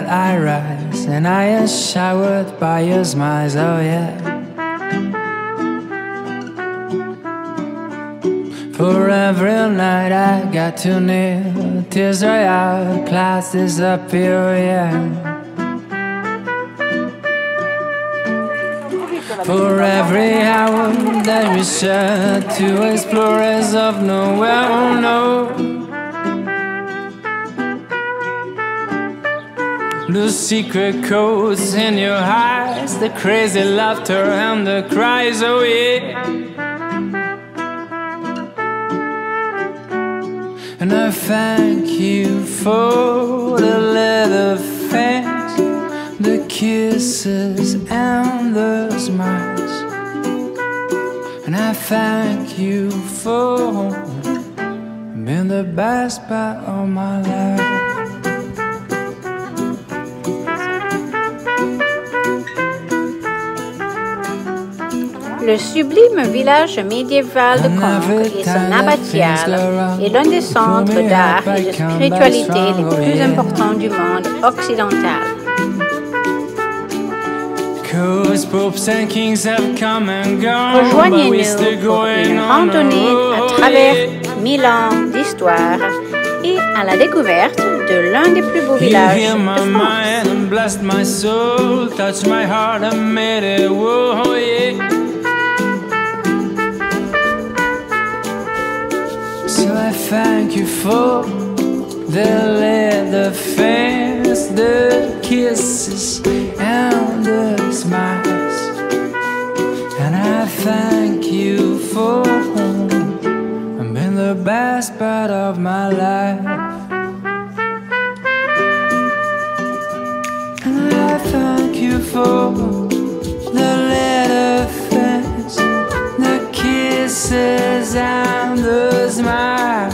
that I rise, and I am showered by your smiles, oh yeah. For every night I got too near, tears dry out, clouds disappear, oh yeah. For every hour that we share, two explorers of nowhere, oh no. The secret codes in your eyes, the crazy laughter and the cries, oh yeah. And I thank you for the little things, the kisses and the smiles. And I thank you for being the best part of my life. Le sublime village médiéval de Conques et son abbatiale est l'un des centres d'art et de spiritualité les plus importants du monde occidental. Rejoignez-nous pour une randonnée à travers 1000 ans d'histoire et à la découverte de l'un des plus beaux villages de France. So I thank you for the little things, the kisses and the smiles. And I thank you for being the best part of my life. And I thank you for the little things, the kisses and the smile.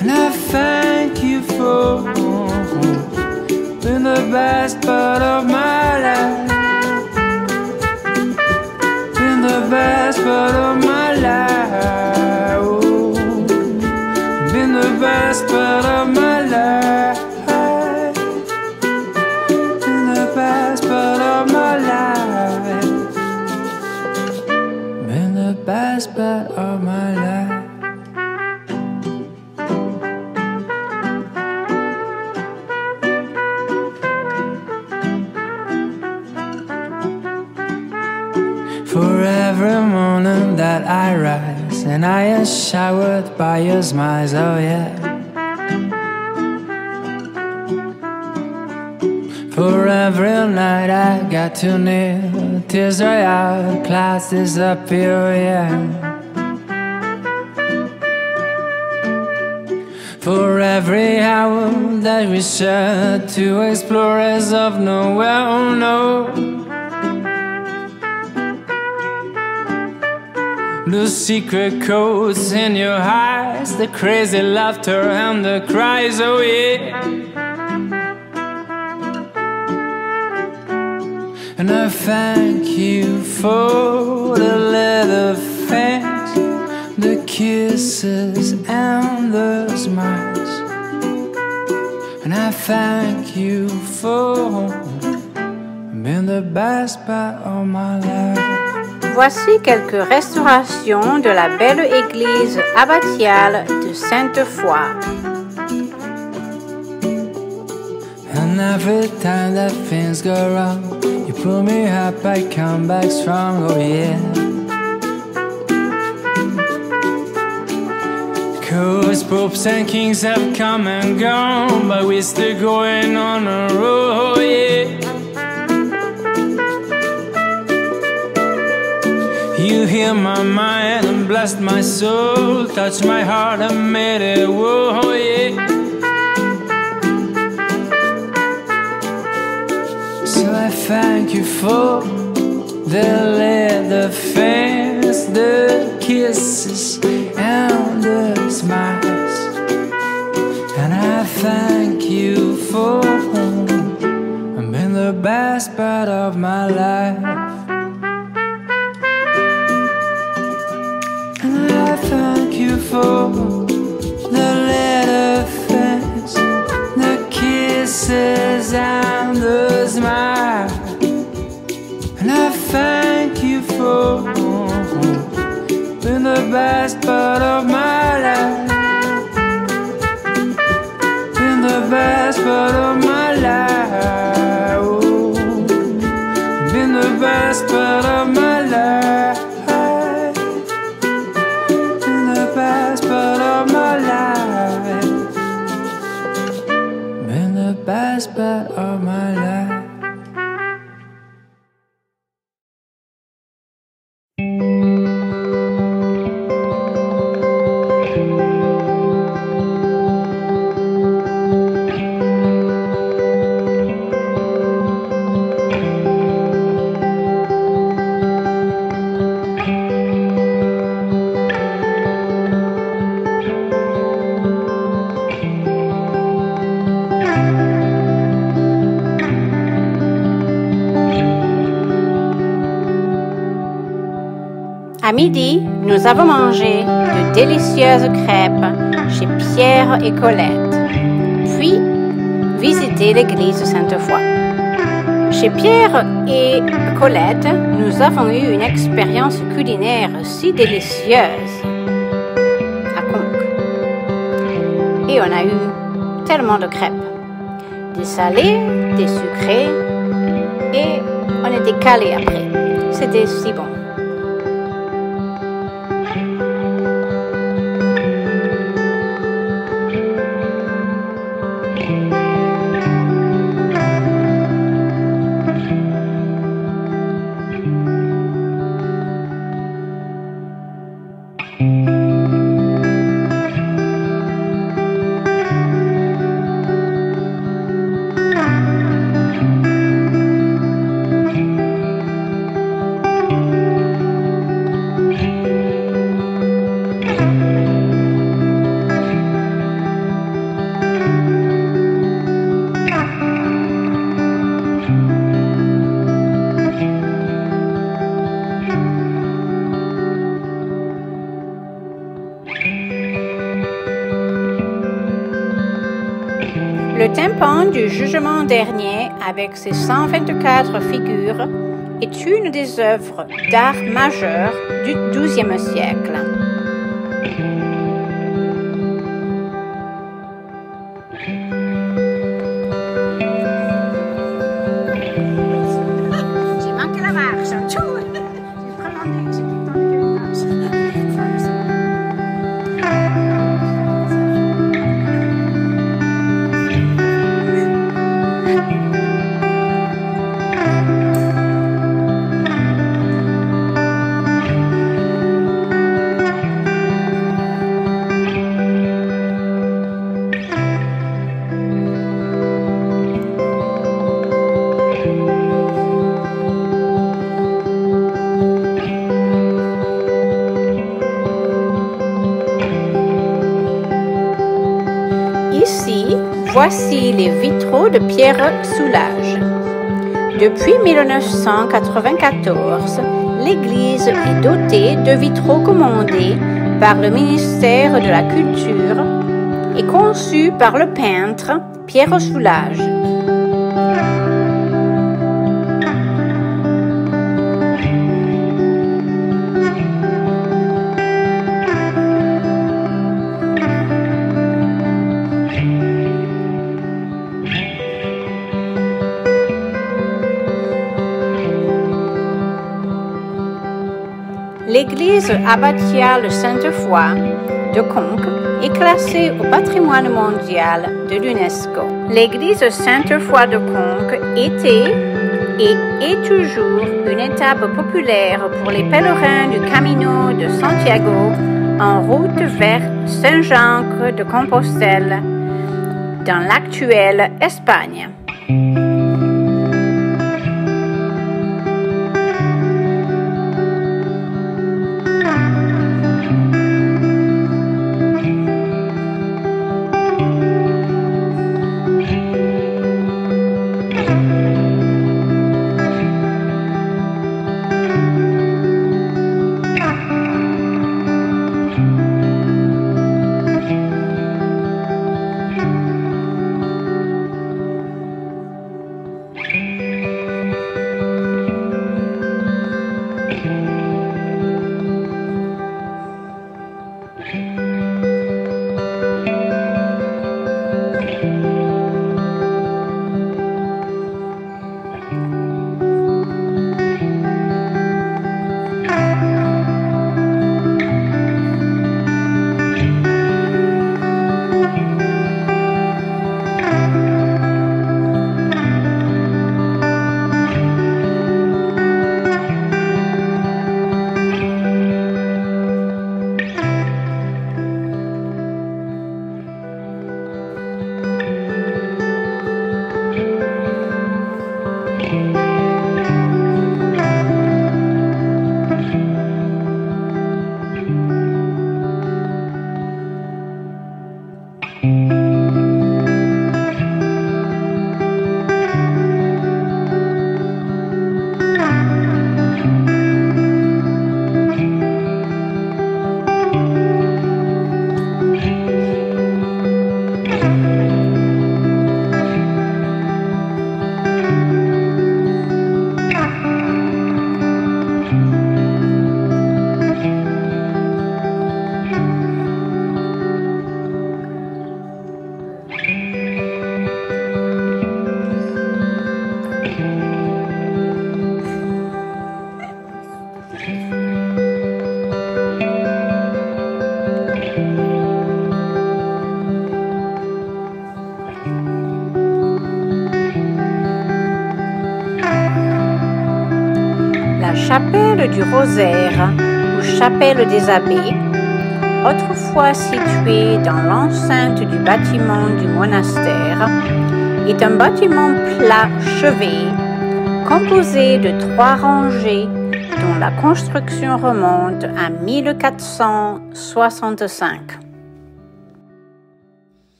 And I thank you for being the best part of my life. Being the best part of my life. Oh, being the best part of my life. Being the best part of my life. Being the best part of my life. For every morning that I rise, and I am showered by your smiles, oh yeah. For every night I got too near, tears dry out, clouds disappear, oh yeah. For every hour that we share, two explorers of nowhere, oh no. The secret codes in your eyes, the crazy laughter and the cries, oh yeah. And I thank you for the little things, the kisses and the smiles. And I thank you for being the best part of my life. Voici quelques restaurations de la belle église abbatiale de Sainte-Foy. And every time that things go wrong, you pull me up, I come back strong, oh yeah. 'Cause popes and kings have come and gone, but we're still going on a road, yeah. You heal my mind and bless my soul, touch my heart and made it whoa, yeah. So I thank you for the little things, the kisses and the smiles. And I thank you for being the best part of my life. I thank you for the little things, the kids. kisses and the smile, and I thank you for being the best part of my life, been the best part of my life, oh, been the best part of my life, been the best part of my life, been the best part of my life. À midi, nous avons mangé de délicieuses crêpes chez Pierre et Colette, puis visité l'église Sainte-Foy. Chez Pierre et Colette, nous avons eu une expérience culinaire si délicieuse à Conques. Et on a eu tellement de crêpes, des salées, des sucrées, et on était calés après. C'était si bon. Le tympan du jugement dernier, avec ses 124 figures, est une des œuvres d'art majeures du XIIe siècle. J'ai manqué la marche. Ici, voici les vitraux de Pierre Soulages. Depuis 1994, l'église est dotée de vitraux commandés par le ministère de la Culture et conçus par le peintre Pierre Soulages. L'église abbatiale Sainte-Foy de Conques est classée au patrimoine mondial de l'UNESCO. L'église Sainte-Foy de Conques était et est toujours une étape populaire pour les pèlerins du Camino de Santiago en route vers Saint-Jacques de Compostelle dans l'actuelle Espagne. La chapelle du Rosaire, ou chapelle des abbés, autrefois située dans l'enceinte du bâtiment du monastère, est un bâtiment plat chevet, composé de 3 rangées dont la construction remonte à 1465.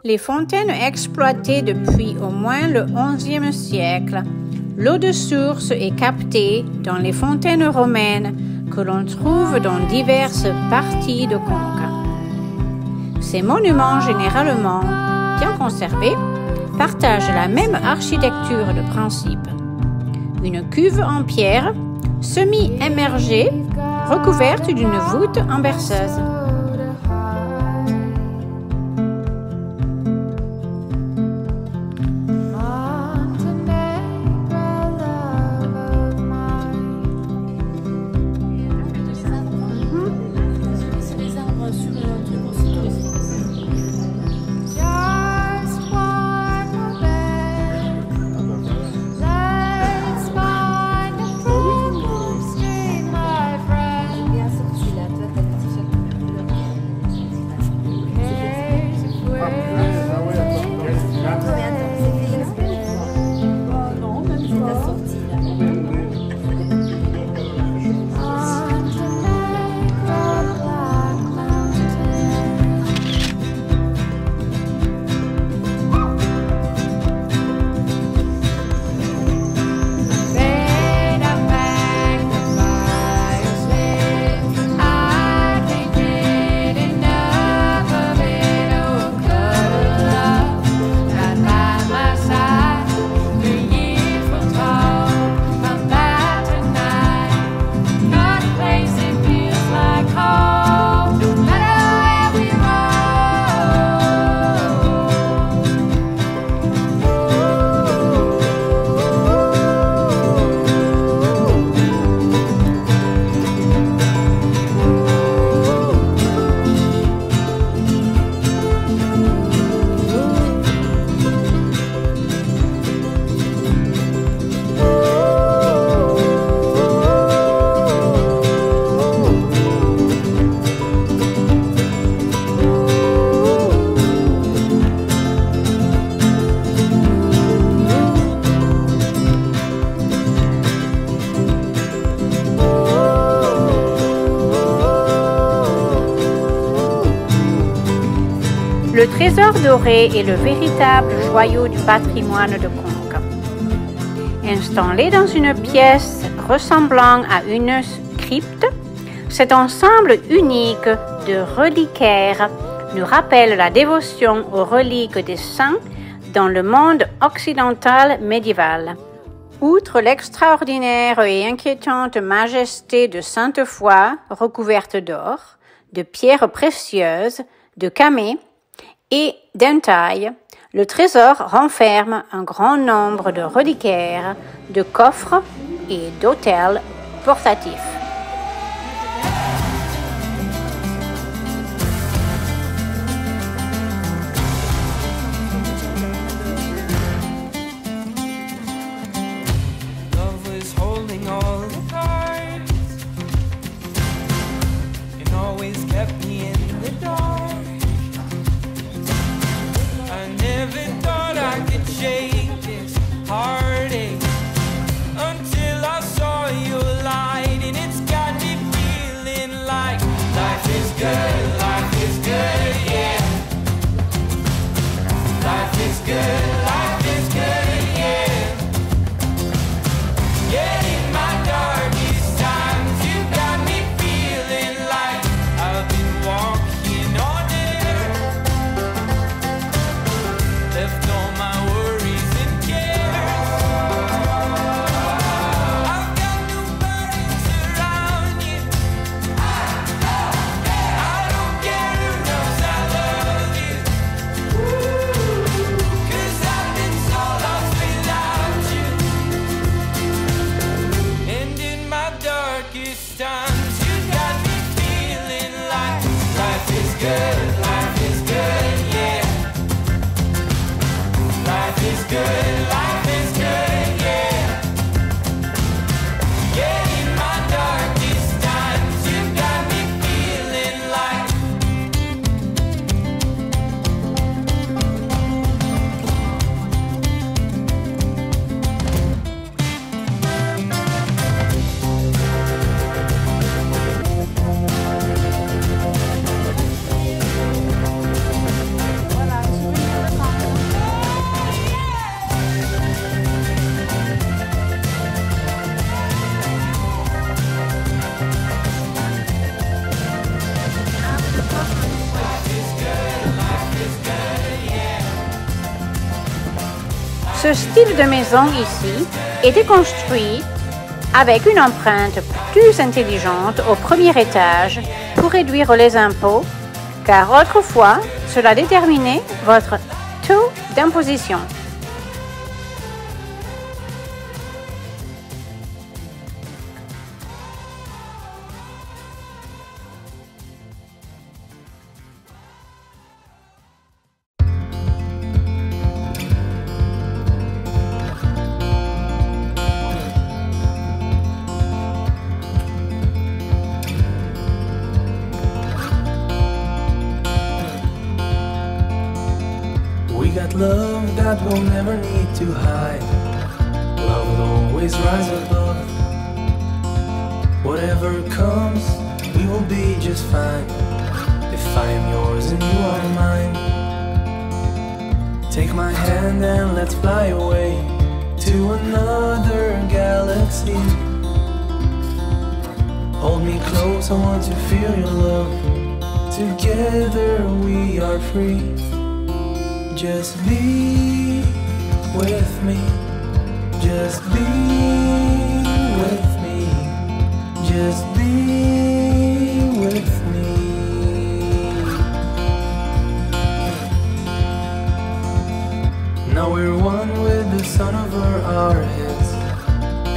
Les fontaines exploitées depuis au moins le XIe siècle, l'eau de source est captée dans les fontaines romaines que l'on trouve dans diverses parties de Conques. Ces monuments généralement bien conservés partagent la même architecture de principe. Une cuve en pierre, semi-émergée, recouverte d'une voûte en berceuse. Le trésor doré est le véritable joyau du patrimoine de Conques. Installé dans une pièce ressemblant à une crypte, cet ensemble unique de reliquaires nous rappelle la dévotion aux reliques des saints dans le monde occidental médiéval. Outre l'extraordinaire et inquiétante majesté de Sainte Foy recouverte d'or, de pierres précieuses, de camées et d'entailles, le trésor renferme un grand nombre de reliquaires, de coffres et d'autels portatifs. Heartache until I saw your light in its Ce style de maison ici était construit avec une empreinte plus intelligente au premier étage pour réduire les impôts, car autrefois, cela déterminait votre taux d'imposition. We got love that we'll never need to hide. Love will always rise above. Whatever comes, we will be just fine. If I am yours and you are mine. Take my hand and let's fly away to another galaxy. Hold me close, I want to feel your love. Together we are free. Just be with me. Just be with me. Just be with me. Now we're one with the sun over our heads,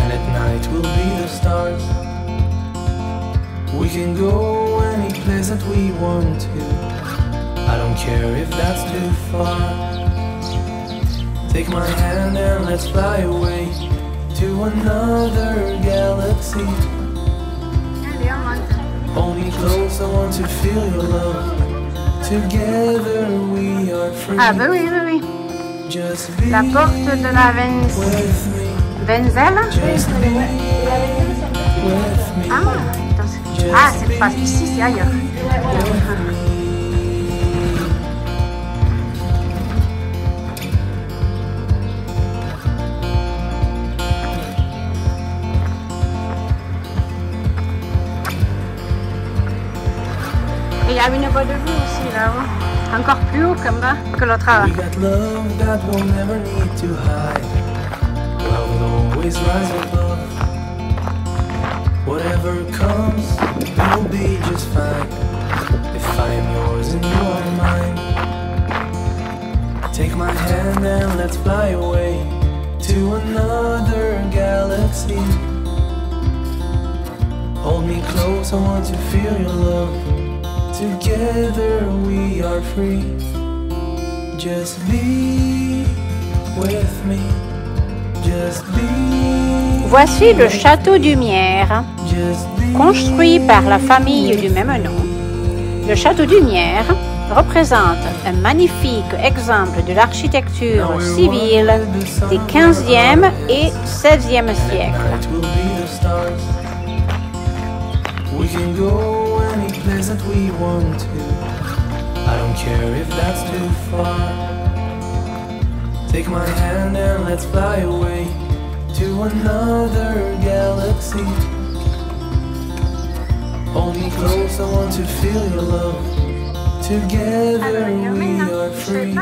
and at night we'll be the stars. We can go any place that we want to. I don't care if that's too far. Take my hand and let's fly away to another galaxy. Hold me close, I want to feel your love. Together we are free. Ah ben oui, oui, oui. Just be La porte de la with me. Venzella. Just be with me. Ah, c'est pas ici, c'est ailleurs. Et il y a une voie de vue aussi là-haut, encore plus haut comme là que l'autre. We got love that we'll never need to hide. Love will always rise above. Whatever comes, we'll be just fine. If I am yours and you are mine. Take my hand and let's fly away to another galaxy. Hold me close, I want to feel your love. Together we are free. Just be with me. Just be. Voici le château d'Humières, Just be. construit par la famille du même nom. Le château d'Humières représente un magnifique exemple de l'architecture civile des 15e et 16e siècles. Night will be the stars. We can go any place that we want to. I don't care if that's too far. Take my hand and let's fly away to another galaxy. Hold me close, I want to feel your love. Together we are free.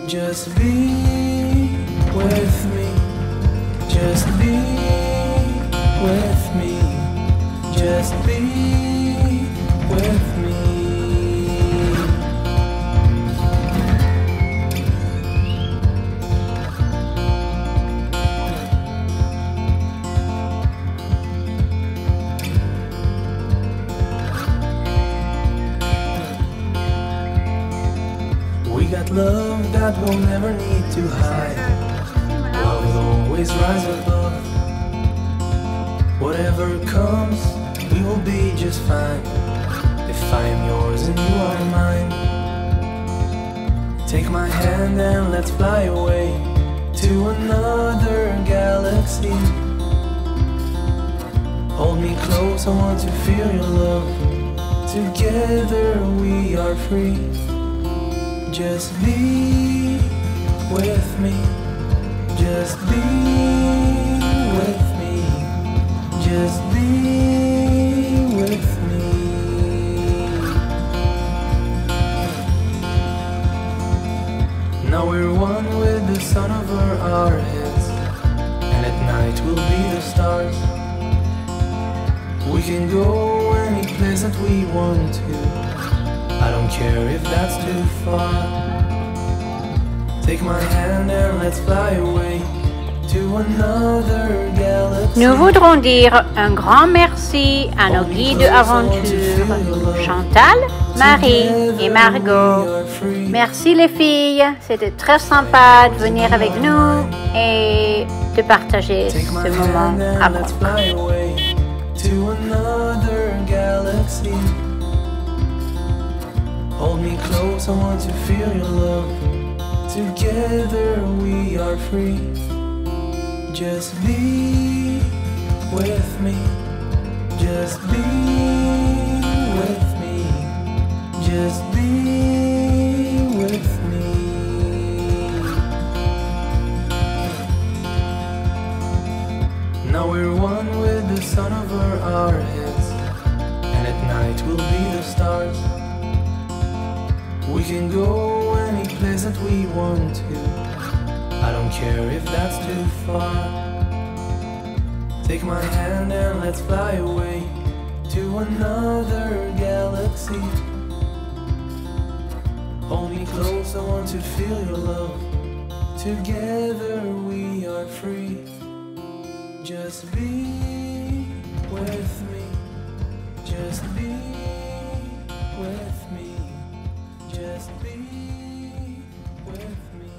Just be with me. Just be with me. Just be with me. We got love that we'll never need to hide. Love will always rise above. Whatever comes, we will be just fine. If I am yours and you are mine. Take my hand and let's fly away to another galaxy. Hold me close, I want to feel your love. Together we are free. Just be with me. Just be with me. Just be with me. Now we're one with the sun over We can go any place that we want to. I don't care if that's too far. Take my hand and let's fly away to another galaxy. Nous voudrons dire un grand merci à nos guides aventure, Chantal, Marie et Margot. Merci les filles, c'était très sympa de venir avec nous et de partager ce moment avec vous. To another galaxy. Hold me close, I want to feel your love. Together we are free. Just be with me. Just be with me. Just be with me. Now we're one with the sun over our heads, and at night we'll be the stars. We can go any place that we want to. I don't care if that's too far. Take my hand and let's fly away to another galaxy. Hold me close, I want to feel your love. Together we are free. Just be with me. Just be with me. Just be with me.